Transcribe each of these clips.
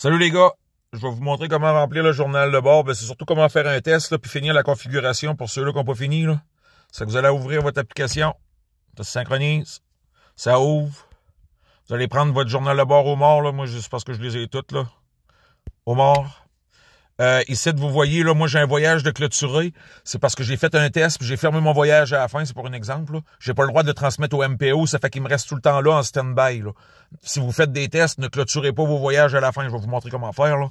Salut les gars, je vais vous montrer comment remplir le journal de bord. C'est surtout comment faire un test, là, puis finir la configuration pour ceux-là qui n'ont pas fini. Là. C'est que vous allez ouvrir votre application, ça se synchronise, ça ouvre. Vous allez prendre votre journal de bord au mort. Là. Moi, c'est parce que je les ai toutes là. Au mort. Ici, vous voyez, là, moi j'ai un voyage de clôturé. C'est parce que j'ai fait un test, puis j'ai fermé mon voyage à la fin, c'est pour un exemple. J'ai pas le droit de le transmettre au MPO, ça fait qu'il me reste tout le temps là en stand-by. Si vous faites des tests, ne clôturez pas vos voyages à la fin. Je vais vous montrer comment faire. Là.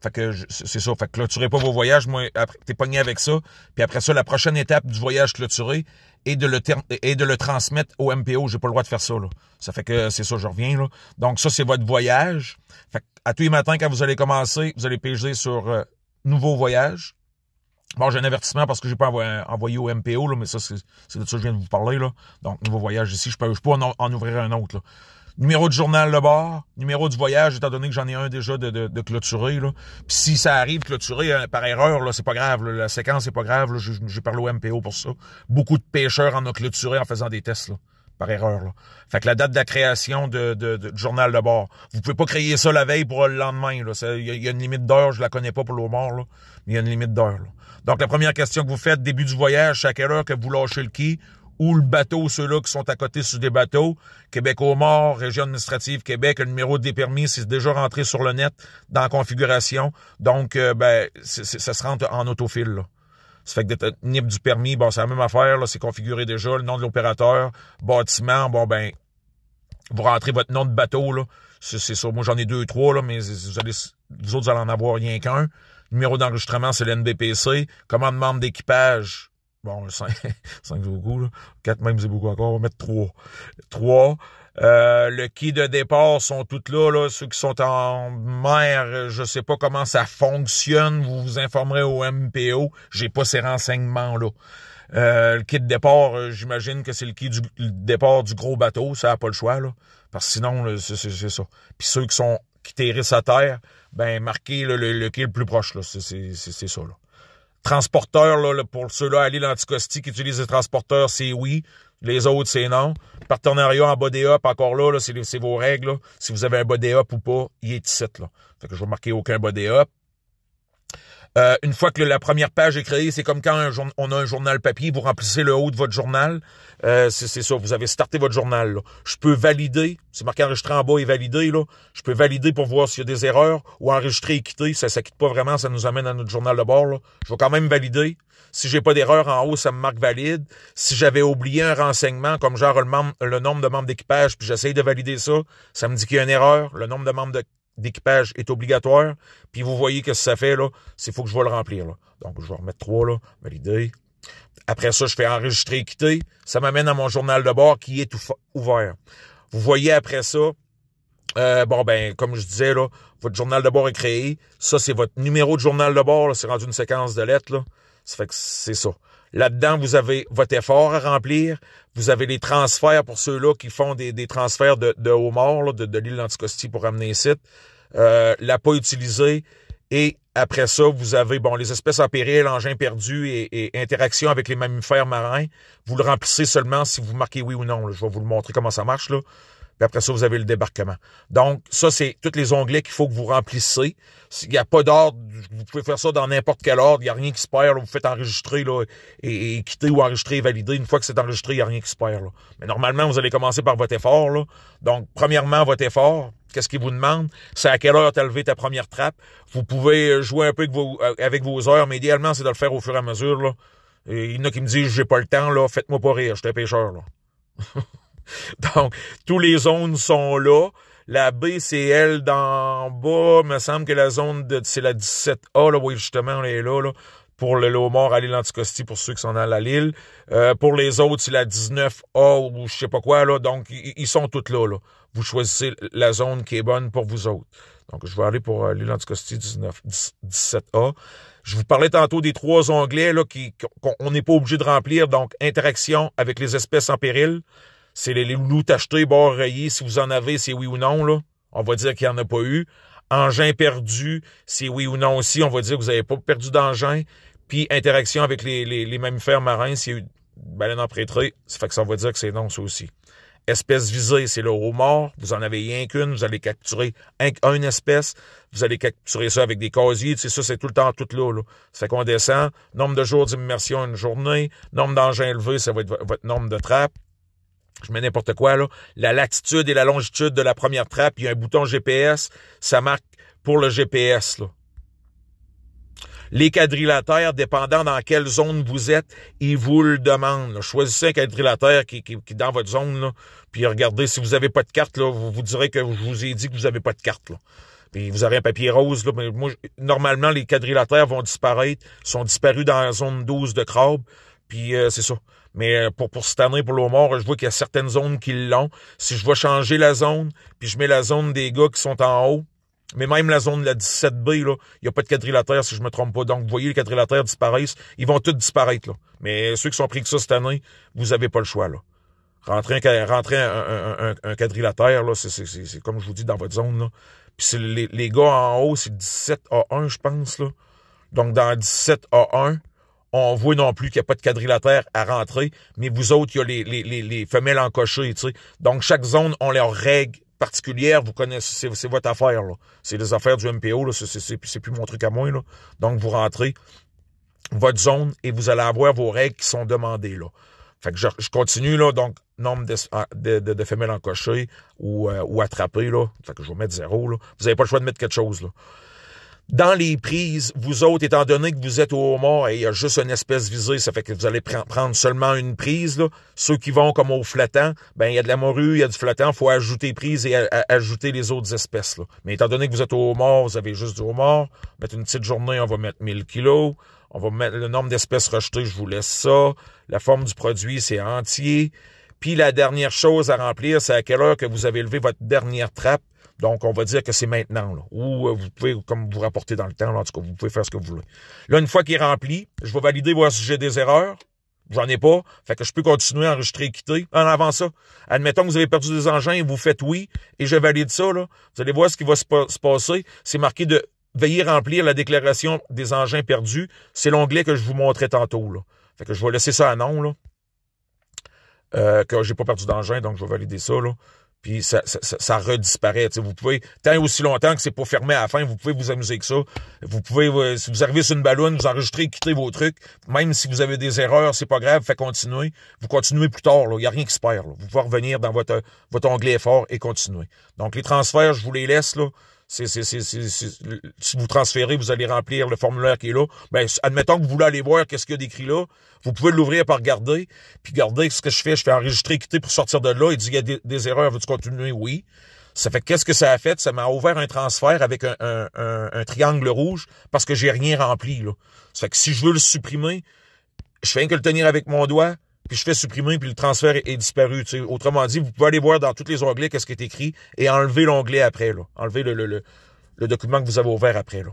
Fait que c'est ça. Fait que clôturez pas vos voyages. Moi, après, t'es pogné avec ça. Puis après ça, la prochaine étape du voyage clôturé est de le transmettre au MPO. J'ai pas le droit de faire ça. Là. Ça fait que c'est ça, je reviens. Là. Donc ça, c'est votre voyage. Fait que à tous les matins, quand vous allez commencer, vous allez piger sur nouveau voyage. Bon, j'ai un avertissement parce que j'ai pas envoyé au MPO, là, mais ça, c'est de ça que je viens de vous parler. Là. Donc, nouveau voyage ici. Je peux pas en ouvrir un autre. Là. Numéro de journal de bord, numéro du voyage, étant donné que j'en ai un déjà de clôturé. Là. Puis si ça arrive clôturé par erreur, là, c'est pas grave. Là, la séquence, c'est pas grave. J'ai parlé au MPO pour ça. Beaucoup de pêcheurs en ont clôturé en faisant des tests là, par erreur. Là. Fait que la date de la création du journal de bord. Vous pouvez pas créer ça la veille pour le lendemain. Il y a une limite d'heure, je la connais pas pour l'eau mort, là, mais il y a une limite d'heure. Donc la première question que vous faites, début du voyage, c'est à quelle heure que vous lâchez le quai, ou le bateau, ceux-là qui sont à côté sur des bateaux, Québec au mort, région administrative Québec, le numéro des permis, c'est déjà rentré sur le net dans la configuration. Donc, ça se rentre en autofil, là. Ça fait que d'être NIP du permis, bon, c'est la même affaire, là, c'est configuré déjà, le nom de l'opérateur, bâtiment, bon, ben, vous rentrez votre nom de bateau, là. C'est ça. Moi, j'en ai 2, 3, là, mais vous autres, vous allez en avoir rien qu'un. Numéro d'enregistrement, c'est l'NBPC. Commande membre d'équipage. Bon, 5 c'est beaucoup, là. 4 même, c'est beaucoup encore. On va mettre 3. 3. Le quai de départ sont toutes là. Ceux qui sont en mer, je sais pas comment ça fonctionne. Vous vous informerez au MPO. J'ai pas ces renseignements-là. Le quai de départ, j'imagine que c'est le quai du départ du gros bateau. Ça n'a pas le choix, là. Parce que sinon, c'est ça. Puis ceux qui terrissent à terre, ben, marquez le quai le plus proche, là. C'est ça, là. Transporteur, là, pour ceux-là, à l'île Anticosti qui utilisent les transporteurs, c'est oui. Les autres, c'est non. Partenariat en body up, encore là, c'est vos règles. Là. Si vous avez un body up ou pas, il est ici, là. Fait que je vais marquer aucun body up. Une fois que la première page est créée, c'est comme quand on a un journal papier, vous remplissez le haut de votre journal. C'est ça, vous avez starté votre journal. Là. Je peux valider, c'est marqué enregistrer en bas et valider. Là. Je peux valider pour voir s'il y a des erreurs ou enregistrer et quitter. Ça quitte pas vraiment, ça nous amène à notre journal de bord. Là. Je vais quand même valider. Si j'ai pas d'erreur en haut, ça me marque valide. Si j'avais oublié un renseignement, comme genre le nombre de membres d'équipage, puis j'essaye de valider ça, ça me dit qu'il y a une erreur. Le nombre de membres d'équipage est obligatoire. Puis vous voyez que ça fait, là, c'est faut que je vais le remplir. Là. Donc, je vais remettre 3, là, valider. Après ça, je fais enregistrer et quitter. Ça m'amène à mon journal de bord qui est ouvert. Vous voyez après ça, comme je disais, là, votre journal de bord est créé. Ça, c'est votre numéro de journal de bord. C'est rendu une séquence de lettres, là. Ça fait que c'est ça. Là-dedans, vous avez votre effort à remplir. Vous avez les transferts pour ceux-là qui font des transferts de Haut-Mort, là, de l'île d'Anticosti pour ramener les sites. La pas utilisée. Et après ça, vous avez les espèces en péril, engins perdus et interaction avec les mammifères marins. Vous le remplissez seulement si vous marquez oui ou non. Là. Je vais vous le montrer comment ça marche, là. Puis après ça, vous avez le débarquement. Donc, ça, c'est tous les onglets qu'il faut que vous remplissez. Il n'y a pas d'ordre. Vous pouvez faire ça dans n'importe quel ordre. Il n'y a rien qui se perd. Là. Vous faites enregistrer là, et quitter ou enregistrer et valider. Une fois que c'est enregistré, il n'y a rien qui se perd. Là. Mais normalement, vous allez commencer par votre effort. Là. Donc, premièrement, votre effort. Qu'est-ce qu'il vous demande? C'est à quelle heure tu as levé ta première trappe. Vous pouvez jouer un peu avec vos heures, mais idéalement, c'est de le faire au fur et à mesure. Là. Et il y en a qui me disent, j'ai pas le temps. Là. Faites-moi pas rire. Je suis un pêcheur. Là. Donc, tous les zones sont là. La B, c'est elle d'en bas. Il me semble que la zone c'est la 17A, là, oui, justement, elle est là. Pour le Haut-Mort à l'île Anticosti, pour ceux qui sont dans l'île. Pour les autres, c'est la 19A ou je sais pas quoi, là. Donc, ils sont toutes là. Vous choisissez la zone qui est bonne pour vous autres. Donc, je vais aller pour l'île Anticosti 17A. Je vous parlais tantôt des 3 onglets là, qu'on n'est pas obligé de remplir. Donc, interaction avec les espèces en péril. C'est les loulous tachetés, bords rayés. Si vous en avez, c'est oui ou non, là. On va dire qu'il n'y en a pas eu. Engin perdu, c'est oui ou non aussi. On va dire que vous n'avez pas perdu d'engin. Puis, interaction avec les mammifères marins, s'il y a eu baleine empêtrée, ça fait que ça va dire que c'est non, ça aussi. Espèce visée, c'est le homard. Vous en avez rien qu'une. Vous allez capturer une espèce. Vous allez capturer ça avec des casiers. Tu sais, ça, c'est tout le temps tout là, là. Ça fait qu'on descend. Nombre de jours d'immersion, une journée. Nombre d'engins élevés, ça va être votre nombre de trappes. Je mets n'importe quoi, là. La latitude et la longitude de la première trappe. Il y a un bouton GPS. Ça marque pour le GPS, là. Les quadrilatères, dépendant dans quelle zone vous êtes, ils vous le demandent. Là. Choisissez un quadrilatère qui est dans votre zone, là, puis regardez, si vous n'avez pas de carte, là, vous direz que je vous ai dit que vous n'avez pas de carte. Là. Puis vous aurez un papier rose. Là, mais moi, normalement, les quadrilatères vont disparaître, sont disparus dans la zone 12 de crabe, puis c'est ça. Mais pour cette année, pour l'homard, je vois qu'il y a certaines zones qui l'ont. Si je vais changer la zone, puis je mets la zone des gars qui sont en haut, mais même la zone de la 17B, là, il n'y a pas de quadrilatère, si je me trompe pas. Donc, vous voyez, les quadrilatères disparaissent. Ils vont tous disparaître, là. Mais ceux qui sont pris que ça cette année, vous n'avez pas le choix, là. Rentrer un quadrilatère, là, c'est comme je vous dis, dans votre zone, là. Puis les gars en haut, c'est 17A1, je pense, là. Donc, dans 17A1, on voit non plus qu'il n'y a pas de quadrilatère à rentrer. Mais vous autres, il y a les femelles encochées, tu sais. Donc, chaque zone ont leurs règles particulière, vous connaissez, c'est votre affaire, là. C'est les affaires du MPO, là. C'est plus mon truc à moi, là. Donc, vous rentrez votre zone et vous allez avoir vos règles qui sont demandées, là. Fait que je continue, là. Donc, nombre de femelles encochées ou attrapées, là. Fait que je vais mettre 0, là. Vous n'avez pas le choix de mettre quelque chose, là. Dans les prises, vous autres, étant donné que vous êtes au homard et il y a juste une espèce visée, ça fait que vous allez prendre seulement une prise, là. Ceux qui vont comme au flottant, ben, il y a de la morue, il y a du flottant, il faut ajouter prise et ajouter les autres espèces, là. Mais étant donné que vous êtes au homard, vous avez juste du homard. Mettre une petite journée, on va mettre 1000 kilos. On va mettre le nombre d'espèces rejetées, je vous laisse ça. La forme du produit, c'est entier. Puis la dernière chose à remplir, c'est à quelle heure que vous avez levé votre dernière trappe. Donc, on va dire que c'est maintenant, là. Ou vous pouvez, comme vous rapporter dans le temps, là, en tout cas, vous pouvez faire ce que vous voulez. Là, une fois qu'il est rempli, je vais valider, voir si j'ai des erreurs. J'en ai pas. Fait que je peux continuer à enregistrer et quitter. En avant ça, admettons que vous avez perdu des engins et vous faites oui, et je valide ça, là. Vous allez voir ce qui va se passer. C'est marqué de veuillez remplir la déclaration des engins perdus. C'est l'onglet que je vous montrais tantôt, là. Fait que je vais laisser ça à non, là. Que j'ai pas perdu d'engin, donc je vais valider ça, là. Puis ça redisparaît. T'sais. Vous pouvez, tant et aussi longtemps que c'est pas fermé à la fin, vous pouvez vous amuser avec ça. Vous pouvez, si vous arrivez sur une ballonne, vous enregistrez, quittez vos trucs. Même si vous avez des erreurs, c'est pas grave, faites continuer. Vous continuez plus tard, là. Il n'y a rien qui se perd, là. Vous pouvez revenir dans votre onglet effort et continuer. Donc, les transferts, je vous les laisse, là. Si vous transférez, vous allez remplir le formulaire qui est là. Ben, admettons que vous voulez aller voir qu'est-ce qu'il y a d'écrit là. Vous pouvez l'ouvrir par regarder. Puis garder ce que je fais enregistrer, quitter pour sortir de là. Il dit il y a des erreurs, veux-tu continuer? Oui. Ça fait qu'est-ce que ça a fait? Ça m'a ouvert un transfert avec un triangle rouge parce que j'ai rien rempli, là. Ça fait que si je veux le supprimer, je fais rien que le tenir avec mon doigt, puis je fais supprimer, puis le transfert est disparu. Tu sais. Autrement dit, vous pouvez aller voir dans tous les onglets qu'est-ce qui est écrit et enlever l'onglet après, là. Enlever le document que vous avez ouvert après, là.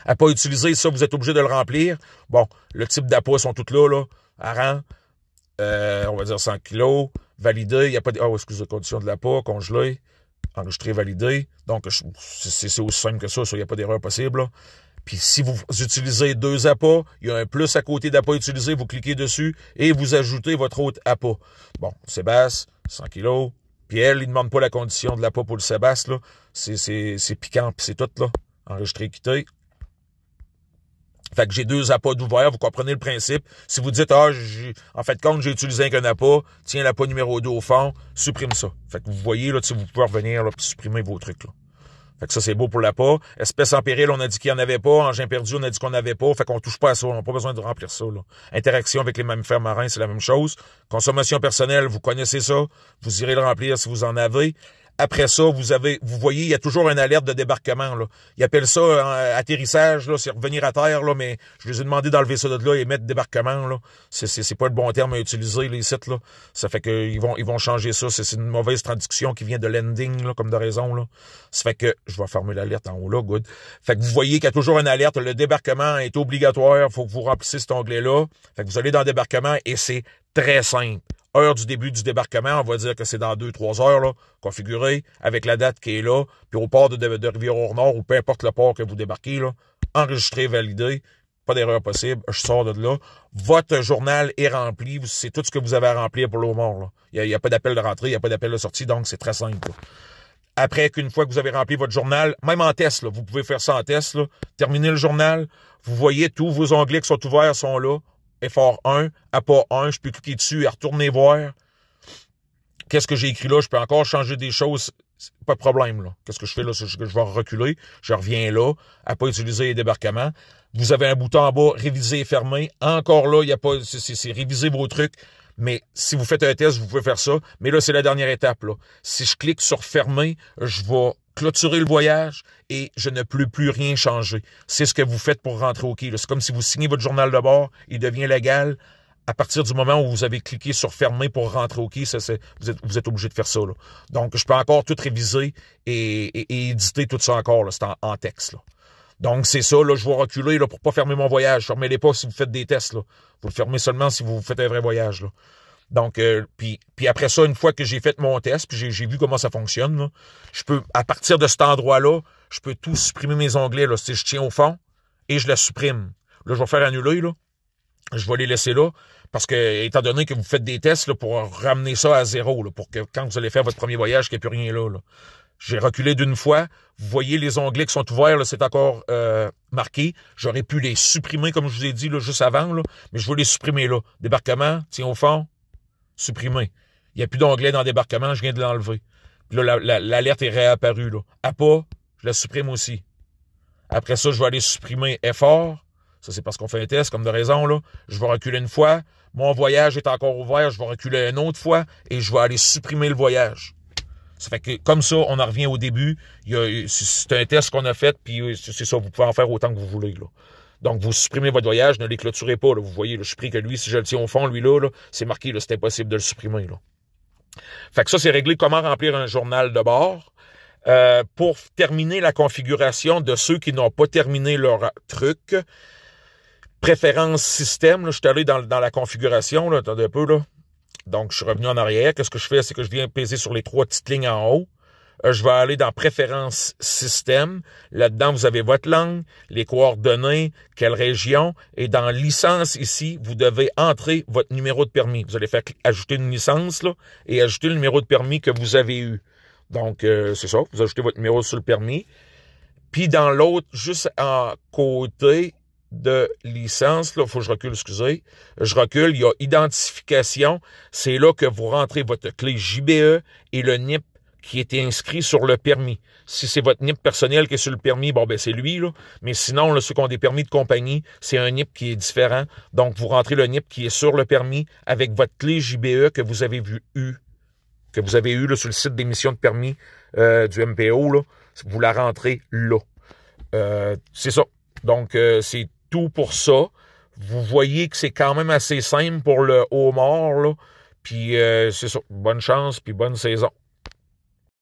À pas utiliser, ça, vous êtes obligé de le remplir. Bon, le type d'appât sont toutes là, à rang. On va dire 100 kilos. Validé. Il n'y a pas de... Oh, excusez, condition de l'appât, congelé. Enregistré, validé. Donc, c'est aussi simple que ça. Il n'y a pas d'erreur possible, là. Puis si vous utilisez 2 appâts, il y a un plus à côté d'appât utilisé, vous cliquez dessus et vous ajoutez votre autre appât. Bon, Sébastien, 100 kilos. Puis elle, il ne demande pas la condition de l'appât pour le Sébastien, là. C'est piquant, puis c'est tout, là. Enregistrer, quitter. Fait que j'ai 2 appâts d'ouvert, vous comprenez le principe. Si vous dites, en fait, compte, j'ai utilisé qu'un appât, tiens l'appât numéro 2 au fond, supprime ça. Fait que vous voyez, là, vous pouvez revenir, là, puis supprimer vos trucs, là. Fait que ça, c'est beau pour l'appât. Espèce en péril, on a dit qu'il n'y en avait pas. Engin perdu, on a dit qu'on n'avait pas. Fait qu'on touche pas à ça. On n'a pas besoin de remplir ça, là. Interaction avec les mammifères marins, c'est la même chose. Consommation personnelle, vous connaissez ça. Vous irez le remplir si vous en avez. Après ça, vous voyez, il y a toujours une alerte de débarquement, là. Ils appellent ça atterrissage, là, c'est revenir à terre, là, mais je les ai demandé d'enlever ça de là et mettre débarquement, là. C'est pas le bon terme à utiliser, les sites, là. Ça fait que ils vont changer ça. C'est une mauvaise traduction qui vient de landing, là, comme de raison, là. Ça fait que, je vais fermer l'alerte en haut, là, good. Fait que vous voyez qu'il y a toujours une alerte. Le débarquement est obligatoire. Faut que vous remplissiez cet onglet-là. Fait que vous allez dans débarquement et c'est très simple. Heure du début du débarquement, on va dire que c'est dans 2-3 heures, là, configuré, avec la date qui est là, puis au port de Rivière-au-Nord, ou peu importe le port que vous débarquez, là, enregistré, validé, pas d'erreur possible, je sors de là. Votre journal est rempli, c'est tout ce que vous avez à remplir pour le homard, là. Il y a pas d'appel de rentrée, il n'y a pas d'appel de sortie, donc c'est très simple, là. Après qu'une fois que vous avez rempli votre journal, même en test, là, vous pouvez faire ça en test, là, terminez le journal, vous voyez tous vos onglets qui sont ouverts sont là, effort 1, APA 1, je peux cliquer dessus et retourner voir. Qu'est-ce que j'ai écrit là? Je peux encore changer des choses, pas de problème, là. Qu'est-ce que je fais là? Je vais reculer, je reviens là, à pas utiliser les débarquements. Vous avez un bouton en bas, réviser et fermer. Encore là, il y a pas, c'est réviser vos trucs. Mais si vous faites un test, vous pouvez faire ça. Mais là, c'est la dernière étape, là. Si je clique sur fermer, je vais clôturer le voyage et je ne peux plus rien changer. C'est ce que vous faites pour rentrer au quai, là. C'est comme si vous signez votre journal de bord, il devient légal. À partir du moment où vous avez cliqué sur fermer pour rentrer au quai, vous êtes obligé de faire ça, là. Donc, je peux encore tout réviser et éditer tout ça encore, là. C'est en texte, là. Donc, c'est ça, là, je vais reculer là, pour pas fermer mon voyage. Fermez-les pas si vous faites des tests, là. Vous le fermez seulement si vous faites un vrai voyage, là. Donc, puis après ça, une fois que j'ai fait mon test, puis j'ai vu comment ça fonctionne, là, je peux, à partir de cet endroit-là, je peux tout supprimer mes onglets, là. Si je tiens au fond et je la supprime. Là, je vais faire annuler, là. Je vais les laisser là, parce que, étant donné que vous faites des tests, là, pour ramener ça à zéro, là, pour que quand vous allez faire votre premier voyage, qu'il n'y ait plus rien là, là. J'ai reculé d'une fois. Vous voyez les onglets qui sont ouverts, là, c'est encore marqué. J'aurais pu les supprimer, comme je vous ai dit là, juste avant, là, mais je vais les supprimer là. Débarquement, tiens au fond, supprimer. Il n'y a plus d'onglet dans débarquement, je viens de l'enlever. Puis là, l'alerte est réapparue. Là. APA, je la supprime aussi. Après ça, je vais aller supprimer effort. Ça, c'est parce qu'on fait un test, comme de raison. Là. Je vais reculer une fois. Mon voyage est encore ouvert. Je vais reculer une autre fois et je vais aller supprimer le voyage. Ça fait que, comme ça, on en revient au début. C'est un test qu'on a fait, puis c'est ça, vous pouvez en faire autant que vous voulez, là. Donc, vous supprimez votre voyage, ne les clôturez pas, là. Vous voyez, là, je prie que lui, si je le tiens au fond, lui, là, c'est marqué, là, c'est impossible de le supprimer, là. Fait que ça, c'est réglé comment remplir un journal de bord. Pour terminer la configuration de ceux qui n'ont pas terminé leur truc, préférence système, là, je suis allé dans la configuration, là, attendez un peu, là. Donc, je suis revenu en arrière. Qu'est-ce que je fais? C'est que je viens peser sur les 3 petites lignes en haut. Je vais aller dans Préférences système. Là-dedans, vous avez votre langue, les coordonnées, quelle région. Et dans Licence, ici, vous devez entrer votre numéro de permis. Vous allez faire ajouter une licence, là, et ajouter le numéro de permis que vous avez eu. Donc, c'est ça. Vous ajoutez votre numéro sur le permis. Puis, dans l'autre, juste à côté de licence, là, il faut que je recule, excusez. Je recule, il y a identification. C'est là que vous rentrez votre clé JBE et le NIP qui était inscrit sur le permis. Si c'est votre NIP personnel qui est sur le permis, bon, ben c'est lui, là. Mais sinon, là, ceux qui ont des permis de compagnie, c'est un NIP qui est différent. Donc, vous rentrez le NIP qui est sur le permis avec votre clé JBE que vous avez eu là, sur le site d'émission de permis du MPO, là. Vous la rentrez là. C'est ça. Donc, c'est tout pour ça. Vous voyez que c'est quand même assez simple pour le homard, là. Puis, c'est ça. Bonne chance, puis bonne saison.